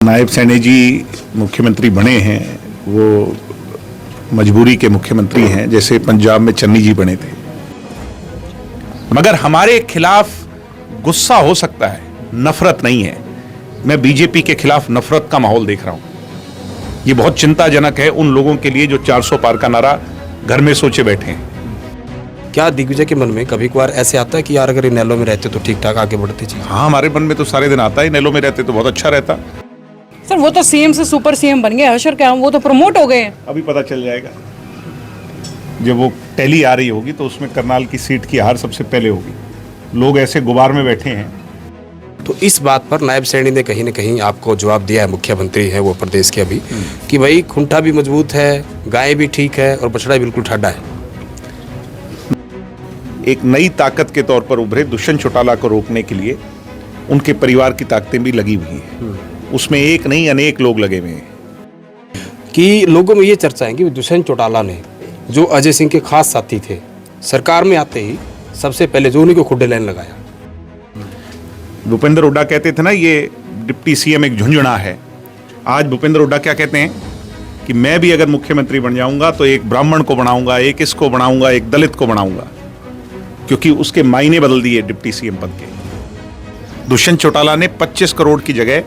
नायब सैनी जी मुख्यमंत्री बने हैं वो मजबूरी के मुख्यमंत्री हैं, जैसे पंजाब में चन्नी जी बने थे। मगर हमारे खिलाफ गुस्सा हो सकता है, नफरत नहीं है। मैं बीजेपी के खिलाफ नफरत का माहौल देख रहा हूं। ये बहुत चिंताजनक है उन लोगों के लिए जो 400 पार का नारा घर में सोचे बैठे हैं। क्या दिग्विजय के मन में कभी कभार ऐसे आता है कि यार अगर इनेलो में रहते तो ठीक ठाक आगे बढ़ते चीज? हाँ, हमारे मन में तो सारे दिन आता है, इनेलो में रहते तो बहुत अच्छा रहता। सर वो तो सीएम से सुपर सीएम बन गए, हशर क्या, वो तो प्रमोट हो गए हैं। अभी पता चल जाएगा जब वो टैली आ रही होगी तो उसमें करनाल की सीट की हार सबसे पहले होगी। लोग ऐसे गुबार में बैठे हैं। तो इस बात पर नायब सैनी ने कहीं ना कहीं आपको जवाब दिया है, मुख्यमंत्री है वो प्रदेश के अभी, कि भाई खुंटा भी मजबूत है, गाय भी ठीक है और बछड़ा बिल्कुल ठाडा है। एक नई ताकत के तौर पर उभरे दुष्यंत चौटाला को रोकने के लिए उनके परिवार की ताकतें भी लगी हुई हैं। उसमें एक नहीं अनेक लोग लगे हुए हैं। कि लोगों में ये चर्चा है कि दुष्यंत चौटाला ने, जो अजय सिंह के खास साथी थे, सरकार में आते ही सबसे पहले जो उन्हीं को खुड्डे लाइन लगाया। भूपेंद्र हुड्डा कहते थे ना ये डिप्टी सीएम एक झुंझुना है। आज भूपेंद्र हुड्डा क्या कहते हैं कि मैं भी अगर मुख्यमंत्री बन जाऊंगा तो एक ब्राह्मण को बनाऊंगा, एक इसको बनाऊंगा, एक दलित को बनाऊंगा, क्योंकि उसके मायने बदल दिए डिप्टी सीएम पद के। दुष्यंत चौटाला ने 25 करोड़ की जगह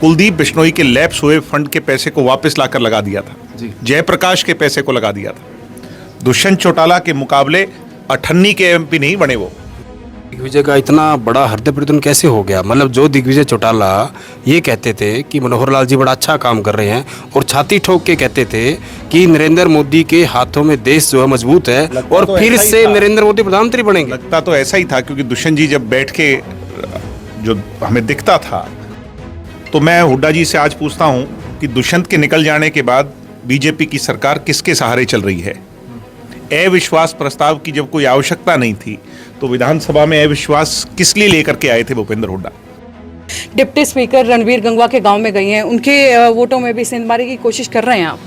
कुलदीप बिश्नोई के लैप्स हुए फंड के पैसे को वापस लाकर लगा दिया था। जयप्रकाश के पैसे को लगा दिया था। दुष्यंत चौटाला के मुकाबले अठन्नी के एमपी नहीं बने वो। दिग्विजय का इतना बड़ा हृदय परिवर्तन कैसे हो गया? मतलब जो दिग्विजय चौटाला ये कहते थे कि मनोहर लाल जी बड़ा अच्छा काम कर रहे हैं और छाती ठोक के कहते थे कि नरेंद्र मोदी के हाथों में देश जो है मजबूत है और तो फिर से नरेंद्र मोदी प्रधानमंत्री बनेंगे। लगता तो ऐसा ही था, क्योंकि दुष्यंत जी जब बैठ के जो हमें दिखता था, तो मैं हुड्डा जी से आज पूछता हूं कि दुष्यंत के निकल जाने के बाद बीजेपी की सरकार किसके सहारे चल रही है? अविश्वास प्रस्ताव की जब कोई आवश्यकता नहीं थी तो विधानसभा में अविश्वास किस लिए लेकर के आए थे भूपेंद्र हुड्डा? डिप्टी स्पीकर रणवीर गंगवा के गांव में गई हैं, उनके वोटों में भी सेंधमारी की कोशिश कर रहे हैं आप?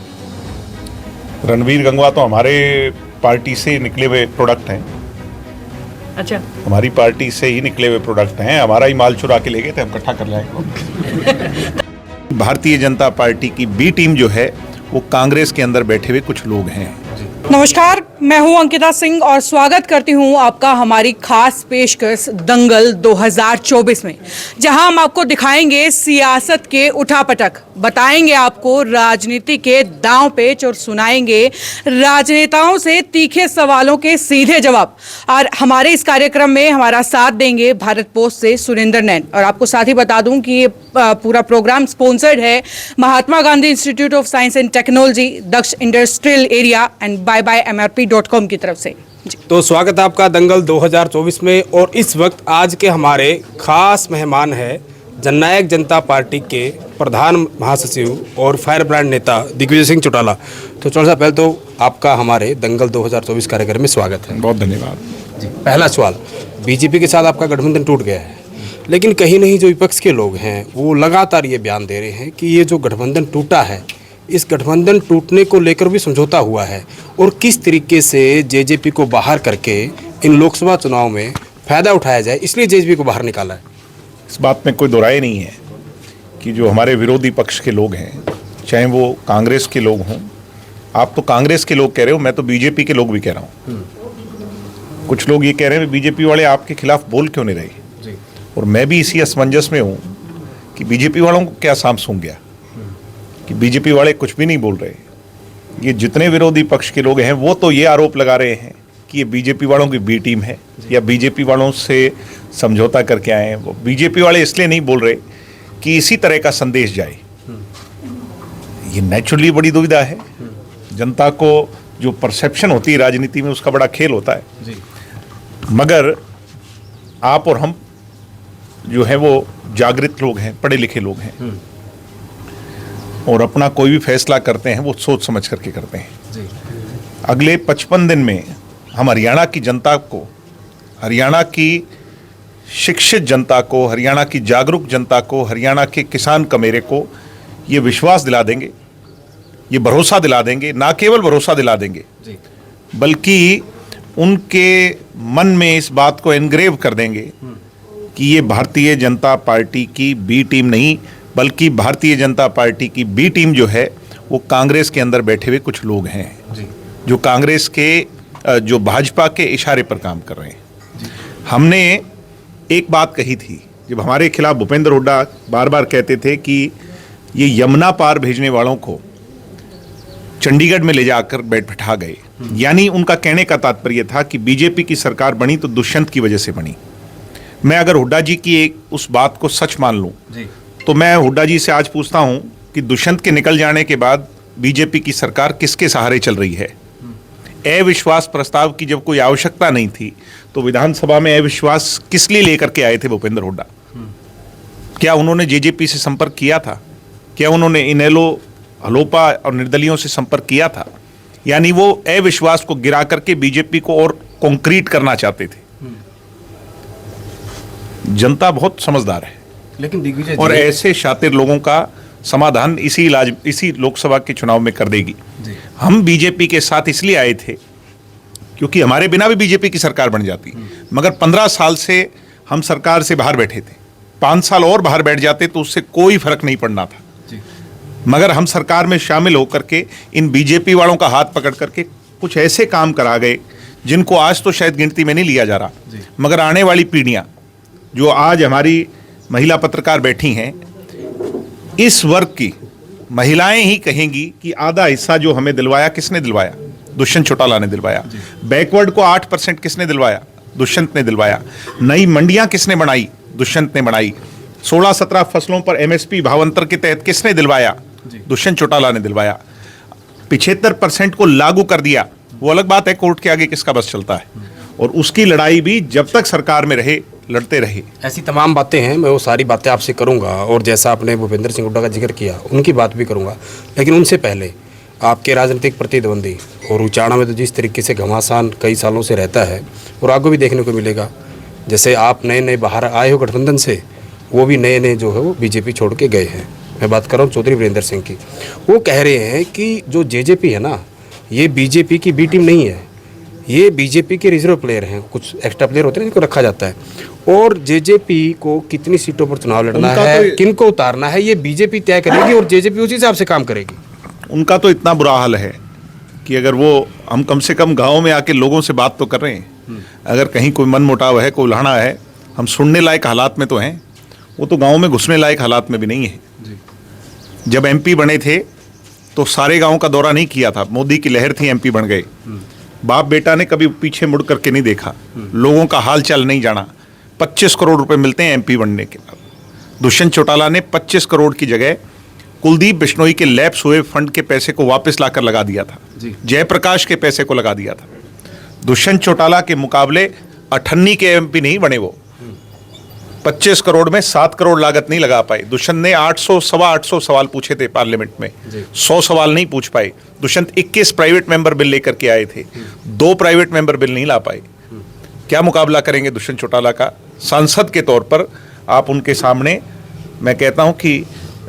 रणवीर गंगवा तो हमारे पार्टी से निकले हुए प्रोडक्ट हैं। अच्छा, हमारी पार्टी से ही निकले हुए प्रोडक्ट हैं। हमारा ही माल चुरा के ले गए थे, हम इकट्ठा कर लाएंगे। भारतीय जनता पार्टी की बी टीम जो है वो कांग्रेस के अंदर बैठे हुए कुछ लोग हैं। नमस्कार, मैं हूं अंकिता सिंह और स्वागत करती हूं आपका हमारी खास पेशकश दंगल 2024 में, जहां हम आपको दिखाएंगे सियासत के उठापटक, बताएंगे आपको राजनीति के दांव पेच और सुनाएंगे राजनेताओं से तीखे सवालों के सीधे जवाब। और हमारे इस कार्यक्रम में हमारा साथ देंगे भारत पोस्ट से सुरेंद्र नैन। और आपको साथ ही बता दूं कि ये पूरा प्रोग्राम स्पॉन्सर्ड है Mahatma Gandhi institute of science and technology, Daksh industrial area and buymrp.com की तरफ से। तो स्वागत है आपका दंगल 2024 में। और इस वक्त आज के हमारे खास मेहमान है जननायक जनता पार्टी के प्रधान महासचिव और फायर ब्रांड नेता दिग्विजय सिंह चौटाला। तो चौटाला साहब, पहले तो आपका हमारे दंगल 2024 कार्यक्रम में स्वागत है। बहुत धन्यवाद जी। पहला सवाल, बीजेपी के साथ आपका गठबंधन टूट गया है, लेकिन कहीं नहीं जो विपक्ष के लोग हैं वो लगातार ये बयान दे रहे हैं कि ये जो गठबंधन टूटा है, इस गठबंधन टूटने को लेकर भी समझौता हुआ है और किस तरीके से जेजेपी को बाहर करके इन लोकसभा चुनाव में फायदा उठाया जाए, इसलिए जेजेपी को बाहर निकाला है। इस बात में कोई दो राय नहीं है कि जो हमारे विरोधी पक्ष के लोग हैं, चाहे वो कांग्रेस के लोग हों, आप तो कांग्रेस के लोग कह रहे हो, मैं तो बीजेपी के लोग भी कह रहा हूँ। कुछ लोग ये कह रहे हैं बीजेपी वाले आपके खिलाफ बोल क्यों नहीं रहे, और मैं भी इसी असमंजस में हूँ कि बीजेपी वालों को क्या सांप सूंघ गया कि बीजेपी वाले कुछ भी नहीं बोल रहे। ये जितने विरोधी पक्ष के लोग हैं वो तो ये आरोप लगा रहे हैं कि ये बीजेपी वालों की बी टीम है या बीजेपी वालों से समझौता करके आए हैं। वो बीजेपी वाले इसलिए नहीं बोल रहे कि इसी तरह का संदेश जाए। ये नेचुरली बड़ी दुविधा है। जनता को जो परसेप्शन होती है राजनीति में, उसका बड़ा खेल होता है। मगर आप और हम जो है वो जागृत लोग हैं, पढ़े लिखे लोग हैं, और अपना कोई भी फैसला करते हैं वो सोच समझ करके करते हैं। अगले 55 दिन में हम हरियाणा की जनता को, हरियाणा की शिक्षित जनता को, हरियाणा की जागरूक जनता को, हरियाणा के किसान कमेरे को ये विश्वास दिला देंगे, ये भरोसा दिला देंगे, ना केवल भरोसा दिला देंगे बल्कि उनके मन में इस बात को एनग्रेव कर देंगे कि ये भारतीय जनता पार्टी की बी टीम नहीं बल्कि भारतीय जनता पार्टी की बी टीम जो है वो कांग्रेस के अंदर बैठे हुए कुछ लोग हैं जो कांग्रेस के जो भाजपा के इशारे पर काम कर रहे हैं। हमने एक बात कही थी जब हमारे खिलाफ भूपेंद्र हुड्डा बार बार कहते थे कि ये यमुना पार भेजने वालों को चंडीगढ़ में ले जाकर बैठा गए, यानी उनका कहने का तात्पर्य था कि बीजेपी की सरकार बनी तो दुष्यंत की वजह से बनी। मैं अगर हुड्डा जी की एक उस बात को सच मान लूं तो मैं हुड्डा जी से आज पूछता हूं कि दुष्यंत के निकल जाने के बाद बीजेपी की सरकार किसके सहारे चल रही है? अविश्वास प्रस्ताव की जब कोई आवश्यकता नहीं थी तो विधानसभा में अविश्वास किस लिए लेकर के आए थे भूपेंद्र हुड्डा? क्या उन्होंने जेजेपी से संपर्क किया था? क्या उन्होंने इनेलो, हलोपा और निर्दलियों से संपर्क किया था? यानी वो अविश्वास को गिरा करके बीजेपी को और कॉन्क्रीट करना चाहते थे। जनता बहुत समझदार है, लेकिन दिग्विजय और ऐसे शातिर लोगों का समाधान इसी लोकसभा के चुनाव में कर देगी। हम बीजेपी के साथ इसलिए आए थे क्योंकि हमारे बिना भी बीजेपी की सरकार बन जाती, मगर 15 साल से हम सरकार से बाहर बैठे थे। 5 साल और बाहर बैठ जाते तो उससे कोई फर्क नहीं पड़ना था, मगर हम सरकार में शामिल होकर के इन बीजेपी वालों का हाथ पकड़ करके कुछ ऐसे काम करा गए जिनको आज तो शायद गिनती में नहीं लिया जा रहा, मगर आने वाली पीढ़ियां जो आज हमारी महिला पत्रकार बैठी हैं, इस वर्ग की महिलाएं ही कहेंगी कि आधा हिस्सा जो हमें दिलवाया किसने दिलवाया? दुष्यंत चौटाला ने दिलवाया। बैकवर्ड को 8% किसने दिलवाया? दुष्यंत ने दिलवाया। नई मंडियां किसने बनाई? दुष्यंत ने बनाई। 16-17 फसलों पर एमएसपी भावांतर के तहत किसने दिलवाया? दुष्यंत चौटाला ने दिलवाया। 75% को लागू कर दिया, वो अलग बात है, कोर्ट के आगे किसका बस चलता है, और उसकी लड़ाई भी जब तक सरकार में रहे लड़ते रहे। ऐसी तमाम बातें हैं, मैं वो सारी बातें आपसे करूंगा, और जैसा आपने भूपेंद्र सिंह हुड्डा का जिक्र किया उनकी बात भी करूंगा, लेकिन उनसे पहले आपके राजनीतिक प्रतिद्वंदी और उचाणा में तो जिस तरीके से घमासान कई सालों से रहता है और आगे भी देखने को मिलेगा, जैसे आप नए नए बाहर आए हो गठबंधन से, वो भी नए नए जो है वो बीजेपी छोड़ के गए हैं। मैं बात कर रहा हूँ चौधरी वीरेंद्र सिंह की। वो कह रहे हैं कि जो जेजेपी है ना, ये बीजेपी की बी टीम नहीं है, ये बीजेपी के रिजर्व प्लेयर हैं। कुछ एक्स्ट्रा प्लेयर होते हैं जिनको रखा जाता है, और जेजेपी को कितनी सीटों पर चुनाव लड़ना है, किन को उतारना है, ये बीजेपी तय करेगी और जेजेपी उसी हिसाब से काम करेगी। उनका तो इतना बुरा हाल है कि अगर वो, हम कम से कम गाँव में आके लोगों से बात तो कर रहे हैं, अगर कहीं कोई मन मुटाव है, कोई उल्हाना है, हम सुनने लायक हालात में तो हैं, वो तो गाँव में घुसने लायक हालात में भी नहीं है। जब एमपी बने थे तो सारे गाँव का दौरा नहीं किया था, मोदी की लहर थी, एमपी बन गए, बाप बेटा ने कभी पीछे मुड़ करके नहीं देखा, लोगों का हाल चाल नहीं जाना। 25 करोड़ रुपए मिलते हैं एमपी बनने के बाद। दुष्यंत चौटाला ने 25 करोड़ की जगह कुलदीप बिश्नोई के लैप्स हुए फंड के पैसे को वापस लाकर लगा दिया था, जयप्रकाश के पैसे को लगा दिया था। दुष्यंत चौटाला के मुकाबले अठन्नी के एमपी नहीं बने वो। 25 करोड़ में 7 करोड़ लागत नहीं लगा पाए। दुष्यंत ने 800 सवाल पूछे थे पार्लियामेंट में, 100 सवाल नहीं पूछ पाए। दुष्यंत 21 प्राइवेट मेंबर बिल लेकर के आए थे, 2 प्राइवेट मेंबर बिल नहीं ला पाए। क्या मुकाबला करेंगे दुष्यंत चौटाला का? सांसद के तौर पर आप उनके सामने, मैं कहता हूं कि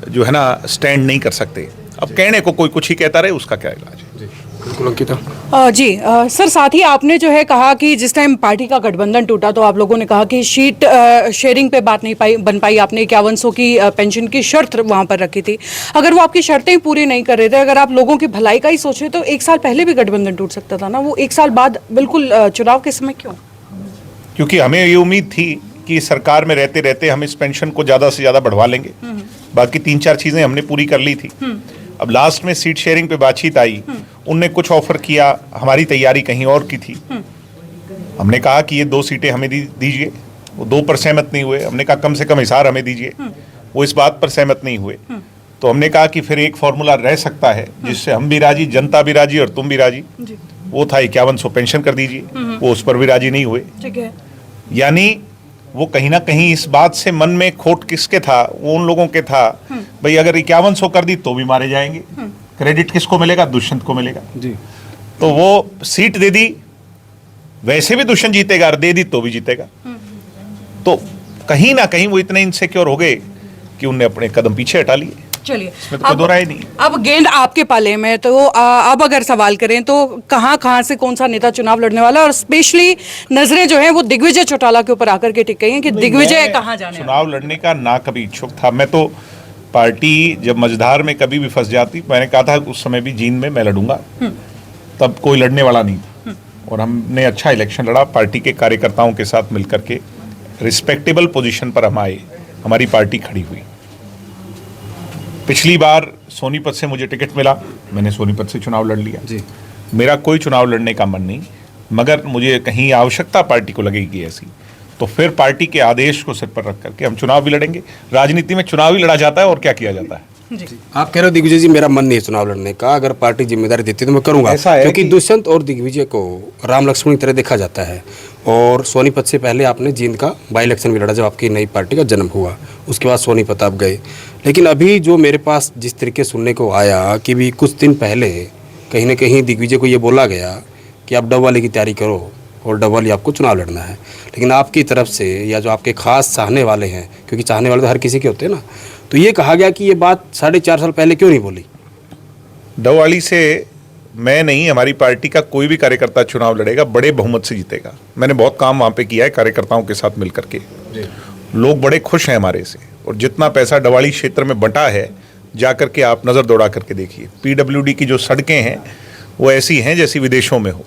जो है ना, स्टैंड नहीं कर सकते। अब कहने को कोई कुछ ही कहता रहे, उसका क्या इलाज है? बिल्कुल अंकिता। सर, साथ ही आपने जो है कहा कि जिस टाइम पार्टी का गठबंधन टूटा तो आप लोगों ने कहा कि शीट शेयरिंग पे बात नहीं बन पाई। आपने 5100 की पेंशन की शर्त वहां पर रखी थी। अगर वो आपकी शर्तें पूरी नहीं कर रहे थे, अगर आप लोगों की भलाई का ही सोच रहे तो 1 साल पहले भी गठबंधन टूट सकता था ना, वो 1 साल बाद बिल्कुल चुनाव के समय क्यों? क्योंकि हमें ये उम्मीद थी कि सरकार में रहते रहते हम इस पेंशन को ज़्यादा से ज़्यादा बढ़वा लेंगे। बाकी 3-4 चीज़ें हमने पूरी कर ली थी। अब लास्ट में सीट शेयरिंग पे बातचीत आई, उनने कुछ ऑफर किया, हमारी तैयारी कहीं और की थी। हमने कहा कि ये 2 सीटें हमें दीजिए, वो 2 पर सहमत नहीं हुए। हमने कहा कम से कम हिसार हमें दीजिए, वो इस बात पर सहमत नहीं हुए। तो हमने कहा कि फिर एक फॉर्मूला रह सकता है जिससे हम भी राजी, जनता भी राजी और तुम भी राजी, वो था 5100 पेंशन कर दीजिए। वो उस पर भी राजी नहीं हुए। यानी वो कहीं ना कहीं इस बात से मन में खोट किसके था? वो उन लोगों के था, भाई अगर 5100 कर दी तो भी मारे जाएंगे, क्रेडिट किसको मिलेगा? दुष्यंत को मिलेगा जी। तो वो सीट दे दी, वैसे भी दुष्यंत जीतेगा, और दे दी तो भी जीतेगा। तो कहीं ना कहीं वो इतने इनसिक्योर हो गए कि उनने अपने कदम पीछे हटा लिए। चलिए, इसमें तो कोई दो राय नहीं। अब गेंद आपके पाले में, तो अब अगर सवाल करें तो कहाँ से कौन सा नेता चुनाव लड़ने वाला है? और स्पेशली नजरें जो है वो दिग्विजय चौटाला के ऊपर आकर के टिक गई हैं कि दिग्विजय कहाँ जाने? चुनाव लड़ने का ना कभी इच्छुक था। मैं तो पार्टी जब मझधार में कभी भी फंस जाती, मैंने कहा था उस समय भी जींद में मैं लड़ूंगा, तब कोई लड़ने वाला नहीं था और हमने अच्छा इलेक्शन लड़ा। पार्टी के कार्यकर्ताओं के साथ मिलकर के रिस्पेक्टेबल पोजीशन पर हम आए, हमारी पार्टी खड़ी हुई। पिछली बार सोनीपत से मुझे टिकट मिला, मैंने सोनीपत से चुनाव लड़ लिया जी। मेरा कोई चुनाव लड़ने का मन नहीं, मगर मुझे कहीं आवश्यकता पार्टी को लगेगी ऐसी, तो फिर पार्टी के आदेश को सिर पर रख करके हम चुनाव भी लड़ेंगे। राजनीति में चुनाव ही लड़ा जाता है और क्या किया जाता है। आप कह रहे हो दिग्विजय जी मेरा मन नहीं है चुनाव लड़ने का, अगर पार्टी जिम्मेदारी देती है तो मैं करूंगा, ऐसा है क्योंकि कि- दुष्यंत और दिग्विजय को राम लक्ष्मण की तरह देखा जाता है। और सोनीपत से पहले आपने जींद का बाई इलेक्शन भी लड़ा जब आपकी नई पार्टी का जन्म हुआ, उसके बाद सोनीपत आप गए। लेकिन अभी जो मेरे पास जिस तरीके सुनने को आया कि भी कुछ दिन पहले कहीं ना कहीं दिग्विजय को ये बोला गया कि आप डबवाली की तैयारी करो और डबवाली आपको चुनाव लड़ना है, लेकिन आपकी तरफ से या जो आपके खास चाहने वाले हैं, क्योंकि चाहने वाले तो हर किसी के होते हैं ना, तो ये कहा गया कि ये बात 4.5 साल पहले क्यों नहीं बोली? डबवाली से मैं नहीं, हमारी पार्टी का कोई भी कार्यकर्ता चुनाव लड़ेगा, बड़े बहुमत से जीतेगा। मैंने बहुत काम वहाँ पे किया है कार्यकर्ताओं के साथ मिलकर के, लोग बड़े खुश हैं हमारे से। और जितना पैसा डवाली क्षेत्र में बंटा है, जाकर के आप नज़र दौड़ा करके देखिए। पीडब्ल्यूडी की जो सड़कें हैं वो ऐसी हैं जैसी विदेशों में हो,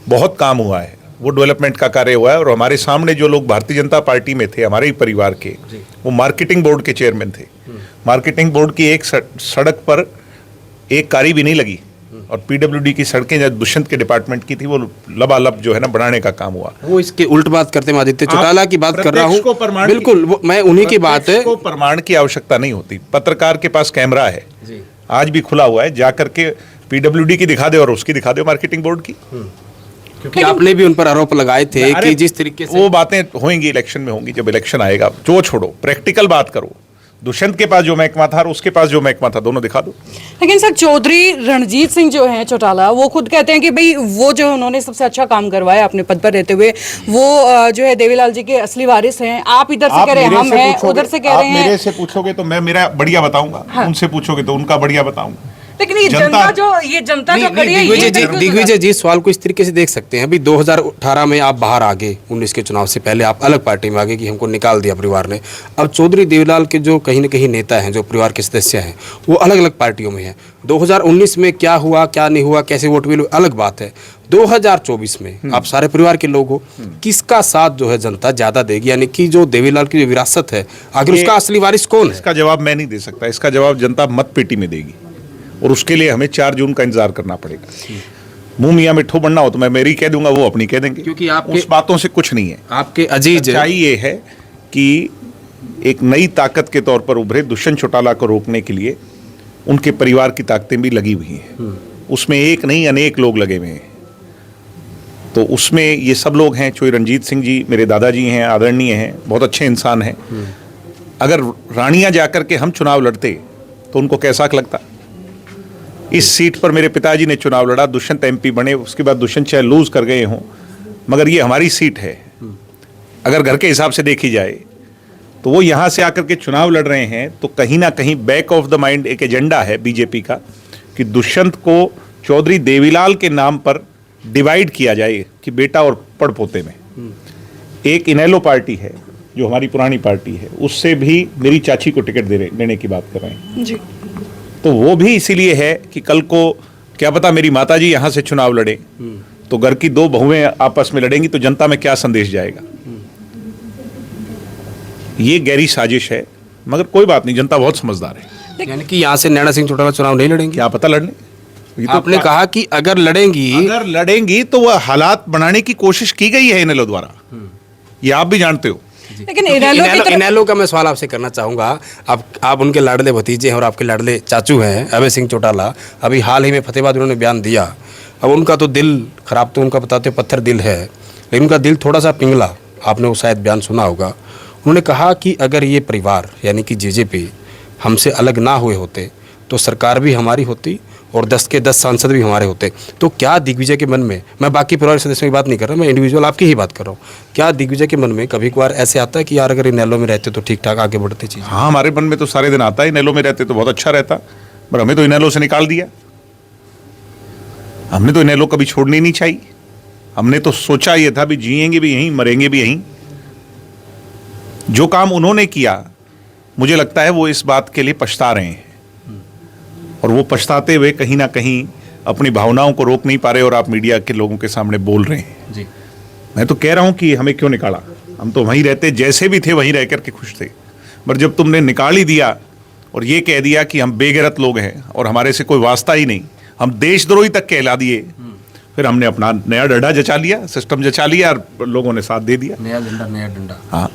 बहुत काम हुआ है, वो डेवलपमेंट का कार्य हुआ है। और हमारे सामने जो लोग भारतीय जनता पार्टी में थे, हमारे ही परिवार के, वो मार्केटिंग बोर्ड के चेयरमैन थे। मार्केटिंग बोर्ड की एक सड़क पर एक कारी भी नहीं लगी, और पीडब्ल्यूडी की सड़कें जब दुष्यंत के डिपार्टमेंट की थी, वो लबालब जो है ना बनाने का काम हुआ। वो इसके उल्ट बात करते हैं, आदित्य चौटाला की बात कर रहा प्रत्यक्ष को हूँ, प्रमाण बिल्कुल मैं उन्हीं की बात है। प्रत्यक्ष को प्रमाण की आवश्यकता नहीं होती, पत्रकार के पास कैमरा है, आज भी खुला हुआ है, जाकर के पीडब्ल्यूडी की दिखा दे और उसकी दिखा दे मार्केटिंग बोर्ड की। क्योंकि आपने भी उन पर आरोप लगाए थे अरे, कि जिस तरीके से वो बातें होंगी इलेक्शन में होंगी, जब इलेक्शन आएगा। जो छोड़ो, प्रैक्टिकल बात करो। दुष्यंत के पास जो महकमा था और उसके पास जो महकमा था, दोनों दिखा दो। लेकिन सर चौधरी रणजीत सिंह जो हैं चौटाला, वो खुद कहते हैं कि भाई वो जो उन्होंने सबसे अच्छा काम करवाया अपने पद पर रहते हुए, वो जो है देवीलाल जी के असली वारिस हैं। आप इधर से कह रहे हैं हम हैं, उधर से कह रहे हैं। मेरे से पूछोगे तो मैं मेरा बढ़िया बताऊंगा, उनसे पूछोगे तो उनका बढ़िया बताऊंगा। लेकिन ये जनता जो खड़ी है, ये दिग्विजय जी सवाल को इस तरीके से देख सकते हैं। अभी 2018 में आप बाहर आ गए, 19 के चुनाव से पहले आप अलग पार्टी में आ गए कि हमको निकाल दिया परिवार ने। अब चौधरी देवीलाल के जो कहीं ना कहीं नेता हैं, जो परिवार के सदस्य हैं, वो अलग अलग पार्टियों में हैं। 2019 में क्या हुआ क्या नहीं हुआ, कैसे वोट मिले, अलग बात है। 2024 में आप सारे परिवार के लोग हो, किसका साथ जो है जनता ज्यादा देगी? यानी कि जो देवीलाल की जो विरासत है, आखिर उसका असली वारिस कौन है? इसका जवाब मैं नहीं दे सकता, इसका जवाब जनता मत पेटी में देगी, और उसके लिए हमें 4 जून का इंतजार करना पड़ेगा। मुंह मियां मिठू बनना हो तो मैं मेरी कह दूंगा, वो अपनी कह देंगे, क्योंकि आपके- उस बातों से कुछ नहीं है। आपके अजीज सच्चाई ये है कि एक नई ताकत के तौर पर उभरे दुष्यंत चौटाला को रोकने के लिए उनके परिवार की ताकतें भी लगी हुई हैं। उसमें एक नहीं अनेक लोग लगे हुए हैं। तो उसमें ये सब लोग हैं। चौधरी रणजीत सिंह जी मेरे दादाजी हैं, आदरणीय हैं, बहुत अच्छे इंसान हैं। अगर रानियां जाकर के हम चुनाव लड़ते तो उनको कैसा लगता? इस सीट पर मेरे पिताजी ने चुनाव लड़ा, दुष्यंत एमपी बने, उसके बाद दुष्यंत चाहे लूज कर गए हों, मगर ये हमारी सीट है। अगर घर के हिसाब से देखी जाए तो वो यहाँ से आकर के चुनाव लड़ रहे हैं, तो कहीं ना कहीं बैक ऑफ द माइंड एक एजेंडा है बीजेपी का कि दुष्यंत को चौधरी देवीलाल के नाम पर डिवाइड किया जाए कि बेटा और पड़पोते में। एक इनेलो पार्टी है जो हमारी पुरानी पार्टी है, उससे भी मेरी चाची को टिकट देने की बात कर रहे हैं जी। तो वो भी इसीलिए है कि कल को क्या पता मेरी माताजी यहाँ से चुनाव लड़े तो घर की 2 बहुएं आपस में लड़ेंगी तो जनता में क्या संदेश जाएगा। ये गहरी साजिश है, मगर कोई बात नहीं, जनता बहुत समझदार है। यानी कि यहाँ से नैना सिंह चौटाला चुनाव नहीं लड़ेंगे? क्या पता लड़ने, ये तो आपने कहा कि अगर लड़ेंगी तो वह हालात बनाने की कोशिश की गई है इनेलो द्वारा, ये आप भी जानते हो। लेकिन इनेलो का मैं सवाल आपसे करना चाहूँगा। आप उनके लाडले भतीजे हैं और आपके लाडले चाचू हैं अभय सिंह चौटाला। अभी हाल ही में फतेहाबाद उन्होंने बयान दिया। अब उनका तो दिल खराब, तो उनका बताते पत्थर दिल है, लेकिन उनका दिल थोड़ा सा पिघला। आपने वो शायद बयान सुना होगा। उन्होंने कहा कि अगर ये परिवार यानी कि जेजेपी हमसे अलग ना हुए होते तो सरकार भी हमारी होती और 10 के 10 सांसद भी हमारे होते। तो क्या दिग्विजय के मन में, मैं बाकी परिवार सदस्यों की बात नहीं कर रहा, मैं इंडिविजुअल आपकी ही बात कर रहा हूँ, क्या दिग्विजय के मन में कभी कभार ऐसे आता है कि यार अगर इनेलो में रहते तो ठीक ठाक आगे बढ़ते चीज़? हाँ, हमारे मन में तो सारे दिन आता है, इनेलो में रहते तो बहुत अच्छा रहता, पर हमें तो इनेलो से निकाल दिया। हमने तो इनेलो कभी छोड़नी नहीं चाहिए। हमने तो सोचा ये था भी जिएंगे भी यहीं, मरेंगे भी यहीं। जो काम उन्होंने किया मुझे लगता है वो इस बात के लिए पछता रहे हैं, और वो पछताते हुए कहीं ना कहीं अपनी भावनाओं को रोक नहीं पा रहे, और आप मीडिया के लोगों के सामने बोल रहे हैं। जी। मैं तो कह रहा हूं कि हमें क्यों निकाला, हम तो वहीं रहते, जैसे भी थे वहीं रह करके खुश थे। पर जब तुमने निकाल ही दिया और ये कह दिया कि हम बेगैरत लोग हैं और हमारे से कोई वास्ता ही नहीं, हम देशद्रोही तक कहला दिए, फिर हमने अपना नया डंडा जचा लिया, सिस्टम जचा लिया, और लोगों ने साथ दे दिया। नया डंडा। हाँ,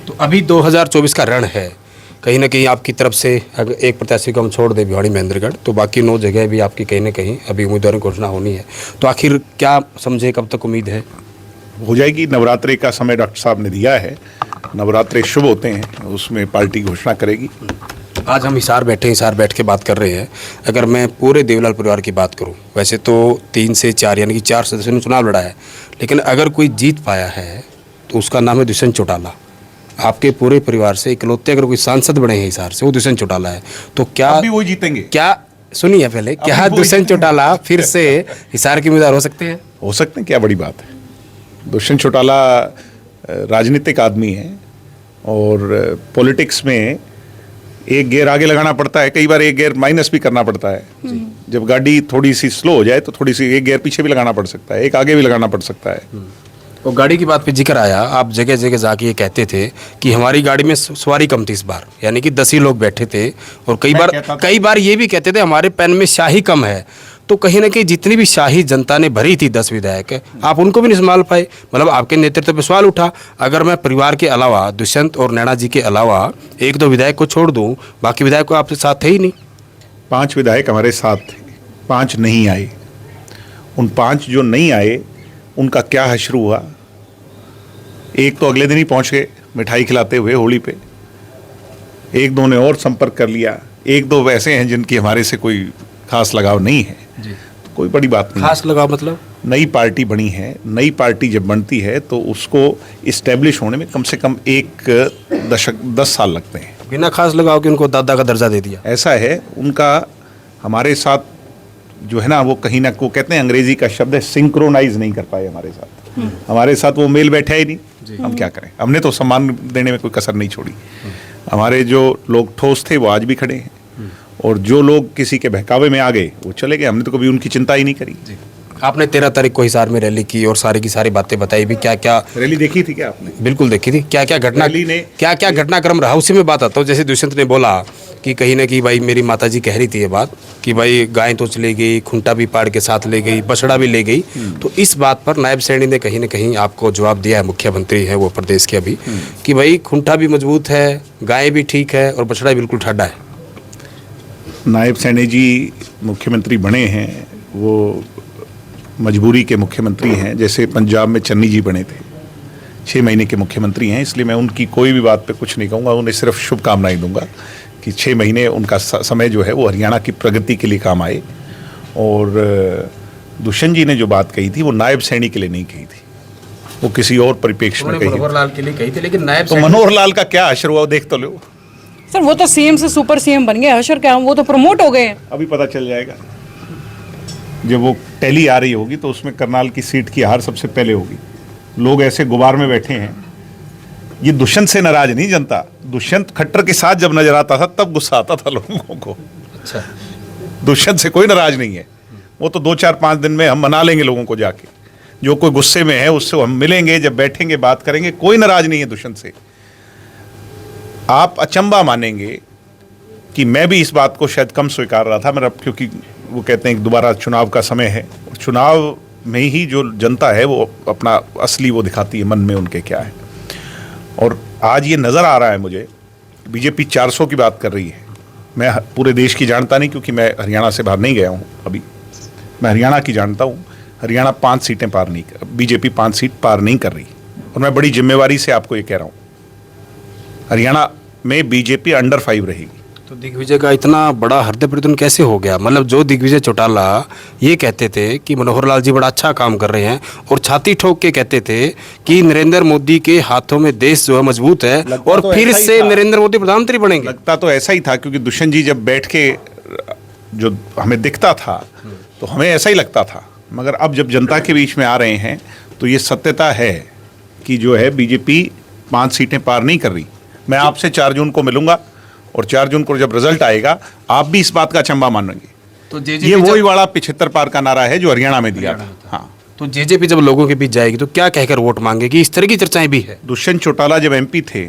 तो अभी 2024 का रण है, कहीं ना कहीं आपकी तरफ से अगर एक प्रत्याशी को हम छोड़ दें भिवाड़ी महेंद्रगढ़, तो बाकी 9 जगह भी आपकी कहीं ना कहीं अभी उम्मीदवारों की घोषणा होनी है। तो आखिर क्या समझे, कब तक उम्मीद है? हो जाएगी। नवरात्रि का समय डॉक्टर साहब ने दिया है, नवरात्रि शुभ होते हैं, उसमें पार्टी घोषणा करेगी। आज हम हिसार बैठ के बात कर रहे हैं। अगर मैं पूरे देवलाल परिवार की बात करूं, वैसे तो 3 से 4 यानी कि 4 सदस्यों ने चुनाव लड़ा है, लेकिन अगर कोई जीत पाया है तो उसका नाम है दुष्यंत चौटाला। आपके पूरे परिवार से इकलौते अगर कोई सांसद बने हैं हिसार से, वो दुष्यंत चौटाला है। तो क्या अभी वो जीतेंगे? क्या सुनिए पहले, क्या दुष्यंत चौटाला फिर से हिसार के उम्मीदवार हो सकते हैं? हो सकते हैं, क्या बड़ी बात है। दुष्यंत चौटाला राजनीतिक आदमी है, और पॉलिटिक्स में एक गियर आगे लगाना पड़ता है, कई बार एक गियर माइनस भी करना पड़ता है। जब गाड़ी थोड़ी सी स्लो हो जाए तो थोड़ी सी एक गियर पीछे भी लगाना पड़ सकता है, एक आगे भी लगाना पड़ सकता है। और गाड़ी की बात पे जिक्र आया, आप जगह जगह जाके ये कहते थे कि हमारी गाड़ी में सवारी कम थी इस बार, यानी कि 10 ही लोग बैठे थे, और कई बार ये भी कहते थे हमारे पैन में शाही कम है। तो कहीं ना कहीं जितनी भी शाही जनता ने भरी थी 10 विधायक, आप उनको भी नहीं संभाल पाए। मतलब आपके नेतृत्व पे सवाल उठा। अगर मैं परिवार के अलावा दुष्यंत और नैना जी के अलावा 1-2 विधायक को छोड़ दूं, बाकी विधायक को आपके साथ थे ही नहीं। 5 विधायक हमारे साथ थे, 5 नहीं आए। उन 5 जो नहीं आए उनका क्या हश्र हुआ। एक तो अगले दिन ही पहुंच गए मिठाई खिलाते हुए होली पे, 1-2 ने और संपर्क कर लिया, 1-2 वैसे हैं जिनकी हमारे से कोई खास लगाव नहीं है। तो कोई बड़ी बात नहीं। खास लगाव मतलब? नई पार्टी बनी है, नई पार्टी जब बनती है तो उसको इस्टेब्लिश होने में कम से कम 1 दशक 10 साल लगते हैं। बिना खास लगाव के उनको दादा का दर्जा दे दिया। ऐसा है, उनका हमारे साथ जो है ना, वो कहीं ना, को कहते हैं अंग्रेजी का शब्द है सिंक्रोनाइज नहीं कर पाए हमारे साथ। हमारे साथ वो मेल बैठा ही नहीं। हम क्या करें, हमने तो सम्मान देने में कोई कसर नहीं छोड़ी। हमारे जो लोग ठोस थे वो आज भी खड़े हैं, और जो लोग किसी के बहकावे में आ गए वो चले गए। हमने तो कभी उनकी चिंता ही नहीं करी। आपने 13 तारीख को हिसार में रैली की और सारी की सारी बातें बताई भी। क्या क्या रैली देखी थी क्या आपने? बिल्कुल देखी थी। क्या क्या घटनाक्रम रहा, उसी में बात आता हूँ। जैसे दुष्यंत ने बोला कि कहीं ना कहीं भाई मेरी माताजी कह रही थी ये बात कि भाई गाय तो चले गई, खुंटा भी पाड़ के साथ ले गई, बछड़ा भी ले गई। तो इस बात पर नायब सैनी ने कहीं ना कहीं आपको जवाब दिया है, मुख्यमंत्री है वो प्रदेश के अभी, कि भाई खुंटा भी मजबूत है, गाय भी ठीक है और बछड़ा बिल्कुल ठाडा है। नायब सैनी जी मुख्यमंत्री बने हैं, वो मजबूरी के मुख्यमंत्री हैं। जैसे पंजाब में चन्नी जी बने थे, 6 महीने के मुख्यमंत्री हैं, इसलिए मैं उनकी कोई भी बात पे कुछ नहीं कहूँगा। उन्हें सिर्फ शुभकामनाएं दूंगा कि 6 महीने उनका समय जो है वो हरियाणा की प्रगति के लिए काम आए। और दुष्यंत जी ने जो बात कही थी वो नायब सैनी के लिए नहीं कही थी, वो किसी और परिप्रेक्ष्य में कही थी। मनोहर लाल के लिए कही थी, लेकिन नायब तो मनोहर लाल का क्या असर हुआ देख तो लो सर। वो तो सीएम से सुपर सीएम बन गए, हशर क्या, वो तो प्रमोट हो गए हैं। अभी पता चल जाएगा जब वो टैली आ रही होगी, तो उसमें करनाल की सीट की हार सबसे पहले होगी। लोग ऐसे गुबार में बैठे हैं। ये दुष्यंत से नाराज नहीं जनता, दुष्यंत खट्टर के साथ जब नजर आता था तब गुस्सा आता था लोगों को। अच्छा, दुष्यंत से कोई नाराज नहीं है। वो तो 2-4-5 दिन में हम मना लेंगे लोगों को जाके। जो कोई गुस्से में है उससे हम मिलेंगे, जब बैठेंगे बात करेंगे। कोई नाराज नहीं है दुष्यंत से। आप अचंबा मानेंगे कि मैं भी इस बात को शायद कम स्वीकार रहा था मेरा, क्योंकि वो कहते हैं कि दोबारा चुनाव का समय है। चुनाव में ही जो जनता है वो अपना असली वो दिखाती है, मन में उनके क्या है। और आज ये नज़र आ रहा है मुझे, बीजेपी 400 की बात कर रही है। मैं पूरे देश की जानता नहीं, क्योंकि मैं हरियाणा से बाहर नहीं गया हूँ अभी। मैं हरियाणा की जानता हूँ। हरियाणा 5 सीटें पार नहीं कर, बीजेपी 5 सीट पार नहीं कर रही। और मैं बड़ी जिम्मेवारी से आपको ये कह रहा हूँ, हरियाणा में बीजेपी अंडर 5 रहेगी। तो दिग्विजय का इतना बड़ा हृदय परिवर्तन कैसे हो गया? मतलब जो दिग्विजय चौटाला ये कहते थे कि मनोहर लाल जी बड़ा अच्छा काम कर रहे हैं, और छाती ठोक के कहते थे कि नरेंद्र मोदी के हाथों में देश जो है मजबूत है, और तो फिर से नरेंद्र मोदी प्रधानमंत्री बनेंगे। लगता तो ऐसा ही था, क्योंकि दुष्यंत जी जब बैठ के जो हमें दिखता था तो हमें ऐसा ही लगता था। मगर अब जब जनता के बीच में आ रहे हैं तो ये सत्यता है कि जो है बीजेपी 5 सीटें पार नहीं कर रही। मैं आपसे 4 जून को मिलूंगा, और 4 जून को जब रिजल्ट आएगा आप भी इस बात का अचंबा मानेंगे। तो ये जेजेपी वही वाला 75 पार का नारा है जो हरियाणा में दिया था। हाँ, तो जेजेपी जब लोगों के बीच जाएगी तो क्या कहकर वोट मांगेगी? इस तरह की चर्चाएं भी है। दुष्यंत चौटाला जब एमपी थे,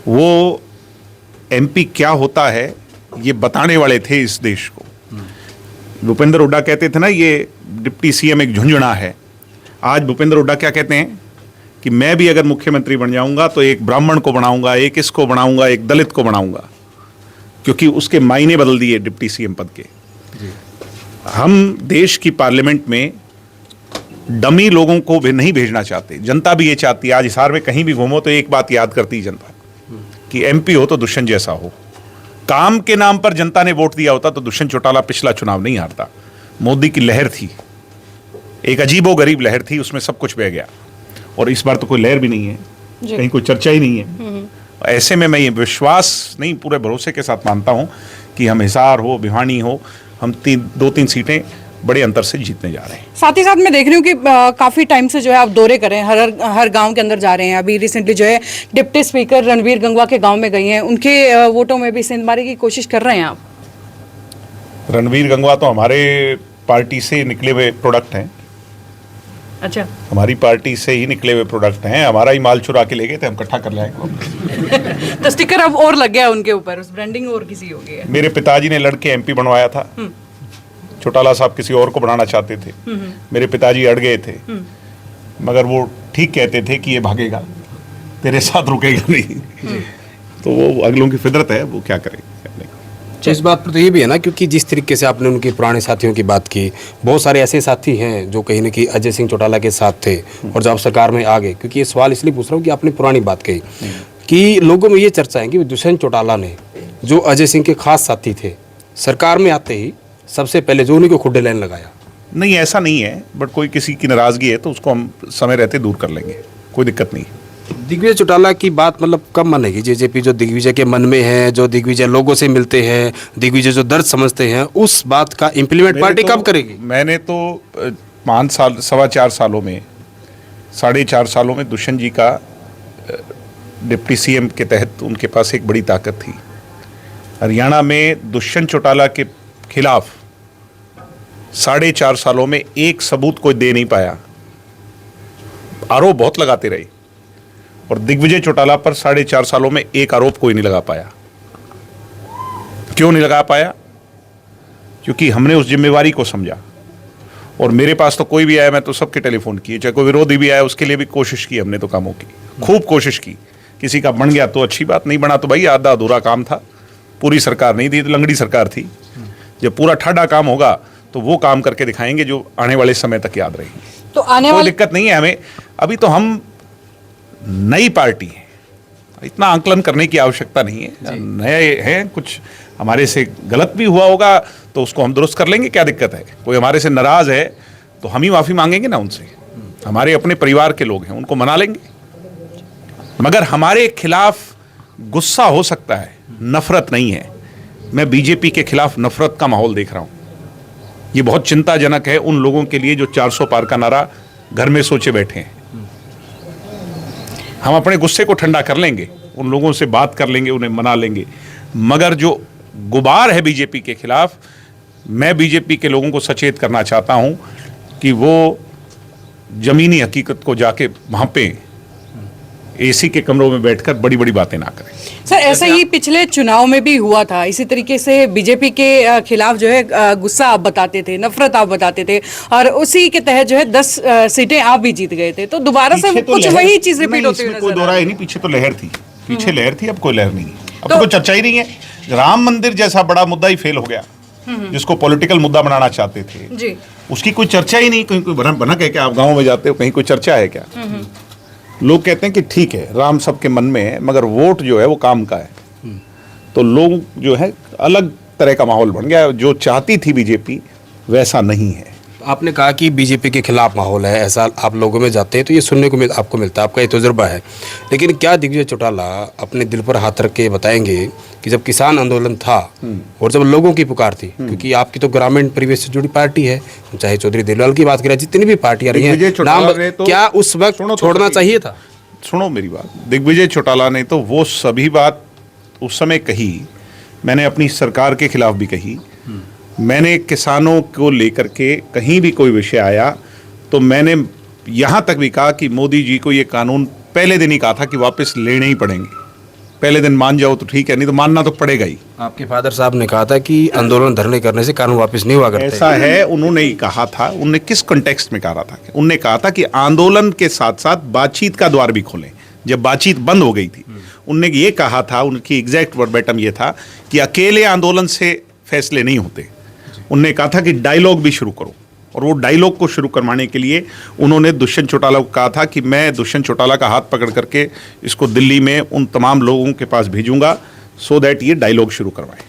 वो एमपी क्या होता है ये बताने वाले थे इस देश को। भूपेंद्र हुड्डा कहते थे ना ये डिप्टी सीएम एक झुंझुना है। आज भूपेंद्र हुड्डा क्या कहते हैं कि मैं भी अगर मुख्यमंत्री बन जाऊंगा तो एक ब्राह्मण को बनाऊंगा, एक इसको बनाऊंगा, एक दलित को बनाऊंगा, क्योंकि उसके मायने बदल दिए डिप्टी सीएम पद के। हम देश की पार्लियामेंट में डमी लोगों को भी नहीं भेजना चाहते, जनता भी ये चाहती है। आज हिसार में कहीं भी घूमो तो एक बात याद करती है जनता कि एमपी हो तो दुष्यंत जैसा हो। काम के नाम पर जनता ने वोट दिया होता तो दुष्यंत चौटाला पिछला चुनाव नहीं हारता। मोदी की लहर थी, एक अजीबोगरीब लहर थी, उसमें सब कुछ बह गया। और इस बार तो कोई लहर भी नहीं है, कहीं कोई चर्चा ही नहीं है। ऐसे में मैं ये विश्वास नहीं, पूरे भरोसे के साथ मानता हूं कि हम हिसार हो, भिवानी हो, हम 2-3 सीटें बड़े अंतर से जीतने जा रहे हैं। साथ ही साथ मैं देख रही हूँ कि काफ़ी टाइम से जो है आप दौरे कर रहे हैं, हर गांव के अंदर जा रहे हैं। अभी रिसेंटली जो है डिप्टी स्पीकर रणवीर गंगवा के गांव में गई हैं, उनके वोटों में भी सेंध मारने की कोशिश कर रहे हैं आप? रणवीर गंगवा तो हमारे पार्टी से निकले हुए प्रोडक्ट हैं। अच्छा, हमारी पार्टी से ही निकले हुए प्रोडक्ट हैं। हमारा ही माल चुरा के ले गए थे, हम इकट्ठा कर लाएंगे। तो स्टिकर अब और लग गया उनके ऊपर, उस ब्रांडिंग और किसी हो गई है। मेरे पिताजी ने लड़के एमपी बनवाया था, चौटाला साहब किसी और को बनाना चाहते थे, मेरे पिताजी अड़ गए थे, मगर वो ठीक कहते थे कि ये भागेगा, तेरे साथ रुकेगा नहीं। तो वो अगलों की फितरत है, वो क्या करें। तो इस बात पर तो ये भी है ना, क्योंकि जिस तरीके से आपने उनके पुराने साथियों की बात की, बहुत सारे ऐसे साथी हैं जो कहीं ना कहीं अजय सिंह चौटाला के साथ थे और जब सरकार में आ गए। क्योंकि ये सवाल इसलिए पूछ रहा हूँ कि आपने पुरानी बात कही कि लोगों में ये चर्चा है कि दुष्यंत चौटाला ने, जो अजय सिंह के खास साथी थे, सरकार में आते ही सबसे पहले जो उन्हीं को खुड्डे लाइन लगाया। नहीं, ऐसा नहीं है, बट कोई किसी की नाराजगी है तो उसको हम समय रहते दूर कर लेंगे, कोई दिक्कत नहीं। दिग्विजय चौटाला की बात मतलब कब मानेगी जेजेपी? जो दिग्विजय के मन में है, जो दिग्विजय लोगों से मिलते हैं, दिग्विजय जो दर्द समझते हैं, उस बात का इम्प्लीमेंट पार्टी कब करेगी? मैंने तो 4.25 सालों में, 4.5 सालों में दुष्यंत जी का डिप्टी सीएम के तहत उनके पास एक बड़ी ताकत थी। हरियाणा में दुष्यंत चौटाला के खिलाफ 4.5 सालों में एक सबूत कोई दे नहीं पाया। आरोप बहुत लगाते रहे और दिग्विजय चौटाला पर 4.5 सालों में एक आरोप कोई नहीं लगा पाया। क्यों नहीं लगा पाया? क्योंकि हमने उस जिम्मेवारी को समझा। और मेरे पास तो कोई भी आया, मैं तो सबके टेलीफोन किए, चाहे कोई विरोधी भी आया उसके लिए भी कोशिश की हमने, तो कामों की खूब कोशिश की। किसी का बन गया तो अच्छी बात, नहीं बना तो भाई आधा अधूरा काम था। पूरी सरकार नहीं थी, लंगड़ी सरकार थी। जब पूरा ठाडा काम होगा तो वो काम करके दिखाएंगे जो आने वाले समय तक याद रहेंगे। तो आने कोई वाले दिक्कत नहीं है हमें। अभी तो हम नई पार्टी है, इतना आंकलन करने की आवश्यकता नहीं है। नए हैं, कुछ हमारे से गलत भी हुआ होगा तो उसको हम दुरुस्त कर लेंगे, क्या दिक्कत है। कोई हमारे से नाराज है तो हम ही माफी मांगेंगे ना उनसे। हमारे अपने परिवार के लोग हैं, उनको मना लेंगे। मगर हमारे खिलाफ गुस्सा हो सकता है, नफरत नहीं है। मैं बीजेपी के खिलाफ नफरत का माहौल देख रहा हूं। ये बहुत चिंताजनक है उन लोगों के लिए जो 400 पार का नारा घर में सोचे बैठे हैं। हम अपने गुस्से को ठंडा कर लेंगे, उन लोगों से बात कर लेंगे, उन्हें मना लेंगे। मगर जो गुबार है बीजेपी के खिलाफ, मैं बीजेपी के लोगों को सचेत करना चाहता हूं कि वो जमीनी हकीकत को जाके वहां पे एसी के कमरों में बैठकर बड़ी बड़ी बातें ना करें। सर, ऐसा ही पिछले चुनाव में भी हुआ था। इसी तरीके से बीजेपी के खिलाफ जो है गुस्सा आप बताते थे, नफरत आप बताते थे, और उसी के तहत जो है 10 सीटें आप भी जीत गए थे। तो दोबारा से कुछ वही चीज रिपीट होती हुई कोई नजर दोहरा ही नहीं। पीछे तो लहर थी, पीछे लहर थी, अब कोई लहर नहीं है। अब तो कोई चर्चा ही नहीं है। राम मंदिर जैसा बड़ा मुद्दा ही फेल हो गया, जिसको पॉलिटिकल मुद्दा बनाना चाहते थे जी, उसकी कोई चर्चा ही नहीं। कहीं कोई भनक है क्या? आप गाँव में जाते हो, कहीं कोई चर्चा है क्या? लोग कहते हैं कि ठीक है राम सबके मन में है, मगर वोट जो है वो काम का है। तो लोग जो है अलग तरह का माहौल बन गया। जो चाहती थी बीजेपी वैसा नहीं है। आपने कहा कि बीजेपी के खिलाफ माहौल है, ऐसा आप लोगों में जाते हैं तो ये सुनने को आपको मिलता है, आपका ये तजुर्बा है। लेकिन क्या दिग्विजय चौटाला अपने दिल पर हाथ रख के बताएंगे कि जब किसान आंदोलन था और जब लोगों की पुकार थी, क्योंकि आपकी तो ग्रामीण परिवेश से जुड़ी पार्टी है, चाहे चौधरी देवलाल की बात करें, जितनी भी पार्टियां रही हैं, नाम क्या उस वक्त छोड़ना चाहिए था? सुनो मेरी बात, दिग्विजय चौटाला ने तो वो सभी बात उस समय कही, मैंने अपनी सरकार के खिलाफ भी कही। मैंने किसानों को लेकर के कहीं भी कोई विषय आया तो मैंने यहाँ तक भी कहा कि मोदी जी को ये कानून पहले दिन ही कहा था कि वापस लेने ही पड़ेंगे। पहले दिन मान जाओ तो ठीक है, नहीं तो मानना तो पड़ेगा ही। आपके फादर साहब ने कहा था कि आंदोलन धरने करने से कानून वापस नहीं हुआ करते। ऐसा है, उन्होंने ही कहा था। उन्होंने किस कॉन्टेक्स्ट में कहा था? उन्होंने कहा था कि आंदोलन के साथ साथ बातचीत का द्वार भी खोलें। जब बातचीत बंद हो गई थी, उनने ये कहा था, उनकी एग्जैक्ट वर्बेटम ये था कि अकेले आंदोलन से फैसले नहीं होते। उनने कहा था कि डायलॉग भी शुरू करो, और वो डायलॉग को शुरू करवाने के लिए उन्होंने दुष्यंत चौटाला को कहा था कि मैं दुष्यंत चौटाला का हाथ पकड़ करके इसको दिल्ली में उन तमाम लोगों के पास भेजूंगा सो दैट ये डायलॉग शुरू करवाएं।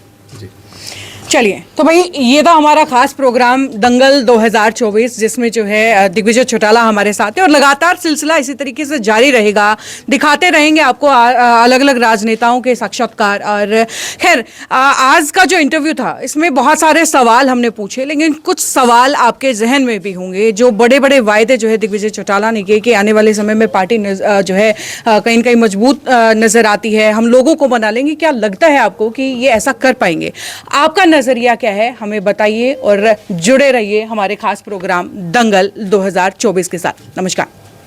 चलिए, तो भाई ये था हमारा खास प्रोग्राम दंगल 2024, जिसमें जो है दिग्विजय चौटाला हमारे साथ है और लगातार सिलसिला इसी तरीके से जारी रहेगा। दिखाते रहेंगे आपको अलग अलग राजनेताओं के साक्षात्कार। और खैर, आज का जो इंटरव्यू था इसमें बहुत सारे सवाल हमने पूछे, लेकिन कुछ सवाल आपके जहन में भी होंगे। जो बड़े बड़े वायदे जो है दिग्विजय चौटाला ने किए कि आने वाले समय में पार्टी जो है कहीं न कहीं मजबूत नजर आती है, हम लोगों को बना लेंगे। क्या लगता है आपको कि ये ऐसा कर पाएंगे? आपका नजरिया क्या है, हमें बताइए और जुड़े रहिए हमारे खास प्रोग्राम दंगल 2024 के साथ। नमस्कार।